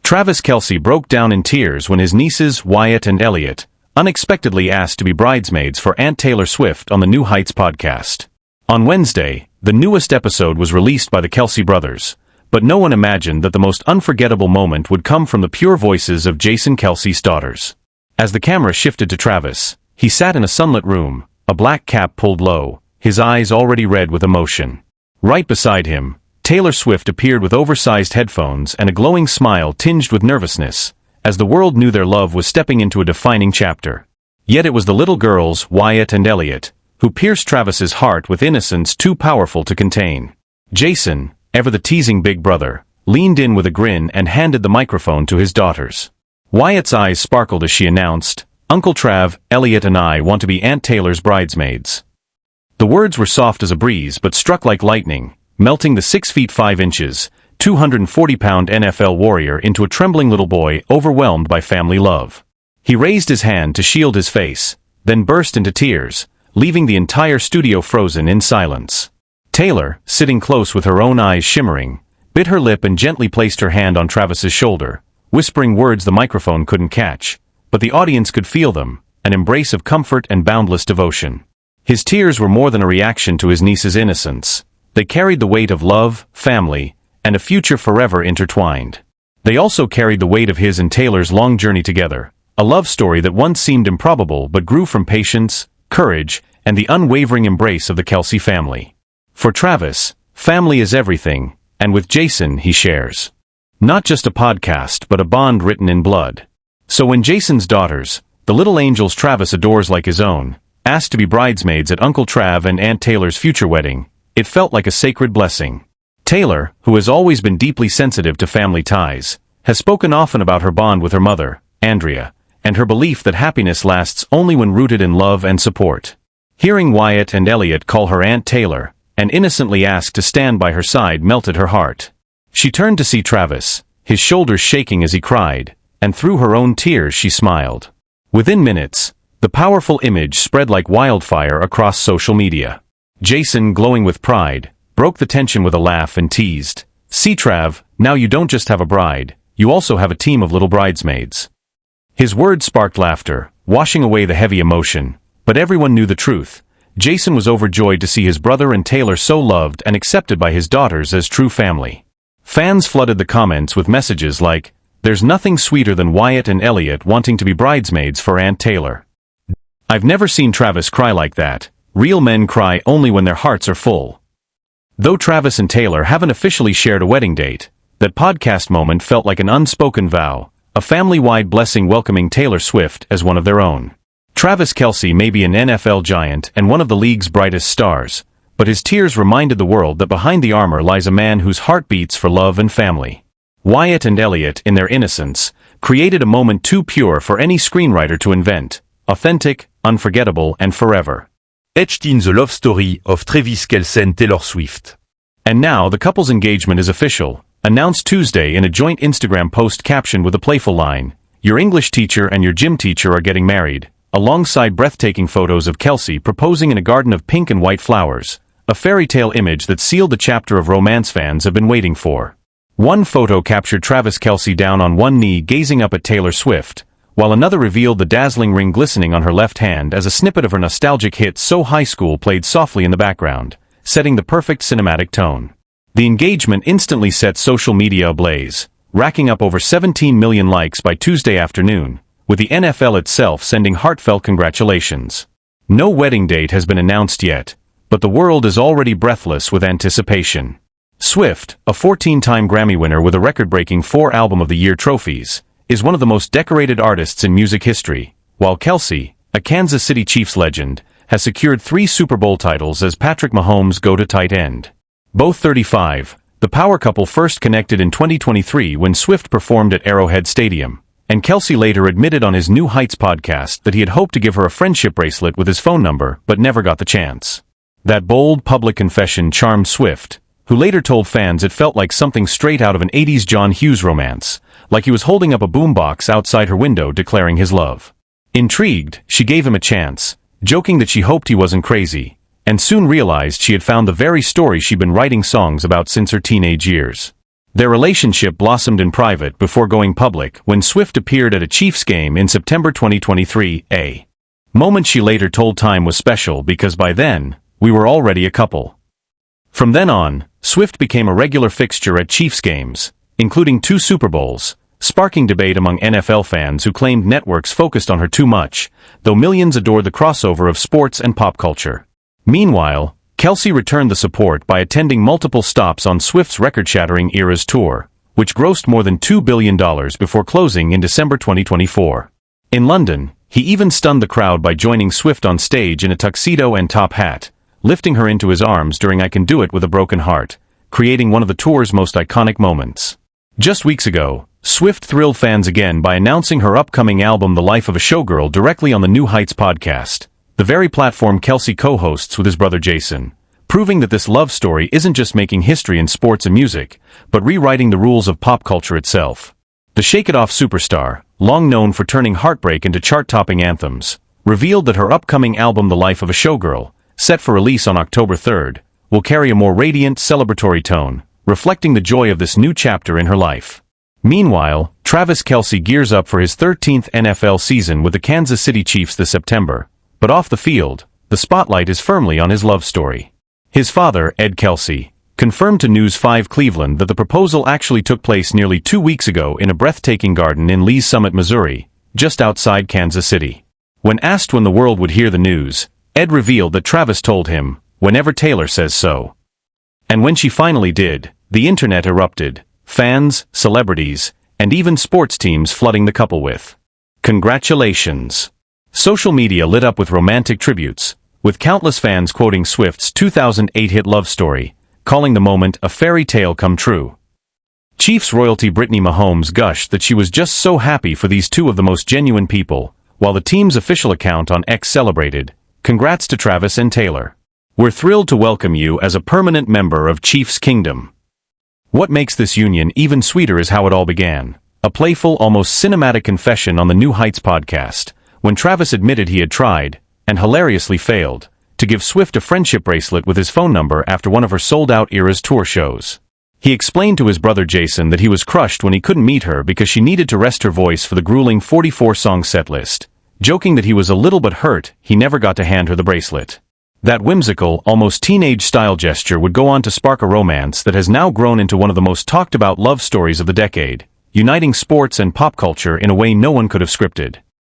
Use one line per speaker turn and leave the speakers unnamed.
Travis Kelce broke down in tears when his nieces, Wyatt and Elliot, unexpectedly asked to be bridesmaids for Aunt Taylor Swift on the New Heights podcast. On Wednesday, the newest episode was released by the Kelce brothers, but no one imagined that the most unforgettable moment would come from the pure voices of Jason Kelce's daughters. As the camera shifted to Travis, he sat in a sunlit room, a black cap pulled low, his eyes already red with emotion. Right beside him, Taylor Swift appeared with oversized headphones and a glowing smile tinged with nervousness, as the world knew their love was stepping into a defining chapter. Yet it was the little girls, Wyatt and Elliot, who pierced Travis's heart with innocence too powerful to contain. Jason, ever the teasing big brother, leaned in with a grin and handed the microphone to his daughters. Wyatt's eyes sparkled as she announced, "Uncle Trav, Elliot and I want to be Aunt Taylor's bridesmaids." The words were soft as a breeze but struck like lightning, melting the 6 feet 5 inches, 240-pound NFL warrior into a trembling little boy overwhelmed by family love. He raised his hand to shield his face, then burst into tears, leaving the entire studio frozen in silence. Taylor, sitting close with her own eyes shimmering, bit her lip and gently placed her hand on Travis's shoulder, whispering words the microphone couldn't catch, but the audience could feel them, an embrace of comfort and boundless devotion. His tears were more than a reaction to his niece's innocence. They carried the weight of love, family, and a future forever intertwined. They also carried the weight of his and Taylor's long journey together, a love story that once seemed improbable but grew from patience, courage, and the unwavering embrace of the Kelce family. For Travis, family is everything, and with Jason he shares not just a podcast but a bond written in blood. So when Jason's daughters, the little angels Travis adores like his own, asked to be bridesmaids at Uncle Trav and Aunt Taylor's future wedding, it felt like a sacred blessing. Taylor, who has always been deeply sensitive to family ties, has spoken often about her bond with her mother, Andrea, and her belief that happiness lasts only when rooted in love and support. Hearing Wyatt and Elliot call her Aunt Taylor, and innocently ask to stand by her side melted her heart. She turned to see Travis, his shoulders shaking as he cried, and through her own tears she smiled. Within minutes, the powerful image spread like wildfire across social media. Jason, glowing with pride, broke the tension with a laugh and teased, "See Trav, now you don't just have a bride, you also have a team of little bridesmaids." His words sparked laughter, washing away the heavy emotion, but everyone knew the truth. Jason was overjoyed to see his brother and Taylor so loved and accepted by his daughters as true family. Fans flooded the comments with messages like, "There's nothing sweeter than Wyatt and Elliot wanting to be bridesmaids for Aunt Taylor. I've never seen Travis cry like that. Real men cry only when their hearts are full." Though Travis and Taylor haven't officially shared a wedding date, that podcast moment felt like an unspoken vow, a family-wide blessing welcoming Taylor Swift as one of their own. Travis Kelce may be an NFL giant and one of the league's brightest stars, but his tears reminded the world that behind the armor lies a man whose heart beats for love and family. Wyatt and Elliot, in their innocence, created a moment too pure for any screenwriter to invent, authentic, unforgettable, and forever.
Etched in the love story of Travis Kelce and Taylor Swift.
And now the couple's engagement is official, announced Tuesday in a joint Instagram post captioned with a playful line, "Your English teacher and your gym teacher are getting married," alongside breathtaking photos of Kelce proposing in a garden of pink and white flowers, a fairy tale image that sealed the chapter of romance fans have been waiting for. One photo captured Travis Kelce down on one knee gazing up at Taylor Swift, while another revealed the dazzling ring glistening on her left hand as a snippet of her nostalgic hit So High School played softly in the background, setting the perfect cinematic tone. The engagement instantly set social media ablaze, racking up over 17 million likes by Tuesday afternoon, with the NFL itself sending heartfelt congratulations. No wedding date has been announced yet, but the world is already breathless with anticipation. Swift, a 14-time Grammy winner with a record-breaking 4 Album of the Year trophies, is one of the most decorated artists in music history, while Kelce, a Kansas City Chiefs legend, has secured 3 Super Bowl titles as Patrick Mahomes' go-to tight end. Both 35, the power couple first connected in 2023 when Swift performed at Arrowhead Stadium, and Kelce later admitted on his New Heights podcast that he had hoped to give her a friendship bracelet with his phone number but never got the chance. That bold public confession charmed Swift, who later told fans it felt like something straight out of an 80s John Hughes romance, like he was holding up a boombox outside her window declaring his love. Intrigued, she gave him a chance, joking that she hoped he wasn't crazy, and soon realized she had found the very story she'd been writing songs about since her teenage years. Their relationship blossomed in private before going public when Swift appeared at a Chiefs game in September 2023, a moment she later told Time was special because by then, we were already a couple. From then on, Swift became a regular fixture at Chiefs games, including 2 Super Bowls, sparking debate among NFL fans who claimed networks focused on her too much, though millions adored the crossover of sports and pop culture. Meanwhile, Kelce returned the support by attending multiple stops on Swift's record-shattering Eras tour, which grossed more than $2 billion before closing in December 2024. In London, he even stunned the crowd by joining Swift on stage in a tuxedo and top hat, lifting her into his arms during I Can Do It with a Broken Heart, creating one of the tour's most iconic moments. Just weeks ago, Swift thrilled fans again by announcing her upcoming album The Life of a Showgirl directly on the New Heights podcast, the very platform Kelce co-hosts with his brother Jason, proving that this love story isn't just making history in sports and music, but rewriting the rules of pop culture itself. The Shake It Off superstar, long known for turning heartbreak into chart-topping anthems, revealed that her upcoming album The Life of a Showgirl, set for release on October 3rd, will carry a more radiant, celebratory tone, reflecting the joy of this new chapter in her life. Meanwhile, Travis Kelce gears up for his 13th NFL season with the Kansas City Chiefs this September, but off the field, the spotlight is firmly on his love story. His father, Ed Kelce, confirmed to News 5 Cleveland that the proposal actually took place nearly 2 weeks ago in a breathtaking garden in Lee's Summit, Missouri, just outside Kansas City. When asked when the world would hear the news, Ed revealed that Travis told him, "Whenever Taylor says so." And when she finally did, the internet erupted, fans, celebrities, and even sports teams flooding the couple with congratulations. Social media lit up with romantic tributes, with countless fans quoting Swift's 2008 hit Love Story, calling the moment a fairy tale come true. Chiefs royalty Brittany Mahomes gushed that she was just so happy for these two of the most genuine people, while the team's official account on X celebrated, "Congrats to Travis and Taylor. We're thrilled to welcome you as a permanent member of Chiefs Kingdom." What makes this union even sweeter is how it all began, a playful, almost cinematic confession on the New Heights podcast, when Travis admitted he had tried, and hilariously failed, to give Swift a friendship bracelet with his phone number after one of her sold-out Eras tour shows. He explained to his brother Jason that he was crushed when he couldn't meet her because she needed to rest her voice for the grueling 44-song setlist, joking that he was a little but hurt he never got to hand her the bracelet. That whimsical, almost teenage-style gesture would go on to spark a romance that has now grown into one of the most talked-about love stories of the decade, uniting sports and pop culture in a way no one could have scripted.